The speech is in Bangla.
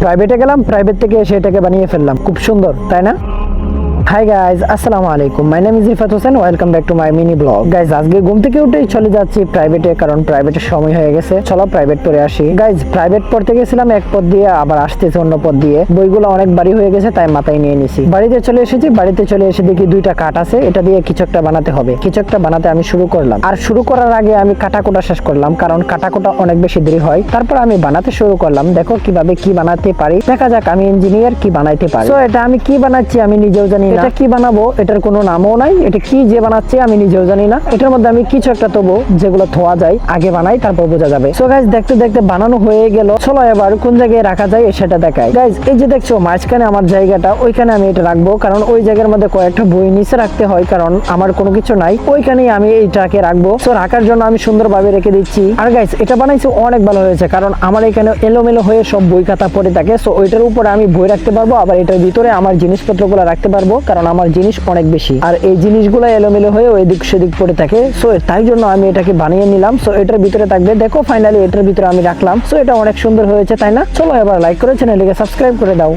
প্রাইভেটে গেলাম, প্রাইভেট থেকে এসে এটাকে বানিয়ে ফেললাম। খুব সুন্দর, তাই না? হাই গাইজ, আসসালামু আলাইকুম। My name is Rifat Hossain. Welcome back to my mini blog. Guys, আজকে ঘুম থেকে উঠেই চলে যাচ্ছি প্রাইভেটে, কারণ প্রাইভেটের সময় হয়ে গেছে। চলো প্রাইভেট পড়ে আসি। গাইজ, প্রাইভেট পড়তে গেছিলাম এক পথ দিয়ে, আবার আসতেছে অন্য পথ দিয়ে। বইগুলো অনেক ভারী হয়ে গেছে, তাই মাথায় নিয়ে নিছি। বাড়িতে চলে এসেছি। বাড়িতে চলে এসে দেখি দুইটা কাঠ আছে, এটা দিয়ে কিছু একটা বানাতে হবে। কিছু একটা বানাতে আমি শুরু করলাম। আর শুরু করার আগে আমি কাটাকুটা শেষ করলাম, কারণ কাটাকুটা অনেক বেশি দেরি হয়। তারপর আমি বানাতে শুরু করলাম। দেখো কিভাবে কি বানাতে পারি, দেখা যাক আমি ইঞ্জিনিয়ার কি বানাইতে পারি। তো এটা আমি কি বানাচ্ছি আমি নিজেও জানি না। এটা কি বানাবো এটার কোনো নামও নাই। এটা কি যে বানাচ্ছি আমি নিজেও জানি না। এটার মধ্যে আমি কিছু একটা তবু যেগুলো ধোয়া যায় আগে বানাই, তারপর বোঝা যাবে। সো গাইজ, দেখতে দেখতে বানানো হয়ে গেল। চলো এবার কোন জায়গায় রাখা যায় সেটা দেখাই। গাইজ, এই যে দেখছো মাঝখানে আমার জায়গাটা, ওইখানে আমি এটা রাখবো, কারণ ওই জায়গার মধ্যে কয়েকটা বই নিচে রাখতে হয়, কারণ আমার কোনো কিছু নাই। ওইখানেই আমি এইটাকে রাখবো। সো রাখার জন্য আমি সুন্দরভাবে রেখে দিচ্ছি। আর গাইজ, এটা বানাইছি অনেক ভালো হয়েছে, কারণ আমার এখানে এলোমেলো হয়ে সব বই খাতা পড়ে থাকে। সো ওইটার উপরে আমি বই রাখতে পারবো, আবার এটার ভিতরে আমার জিনিসপত্রগুলো রাখতে পারবো, কারণ আমার জিনিস অনেক বেশি। আর এই জিনিসগুলো এলোমেলো হয়ে ওই দিক সেদিক পড়ে থাকে। সো তাই জন্য আমি এটাকে বানিয়ে নিলাম। সো এটার ভিতরে থাকবে। দেখো ফাইনালি এটার ভিতরে আমি রাখলাম। সো এটা অনেক সুন্দর হয়েছে, তাই না? চলো এবার লাইক করে চ্যানেলটিকে সাবস্ক্রাইব করে দাও।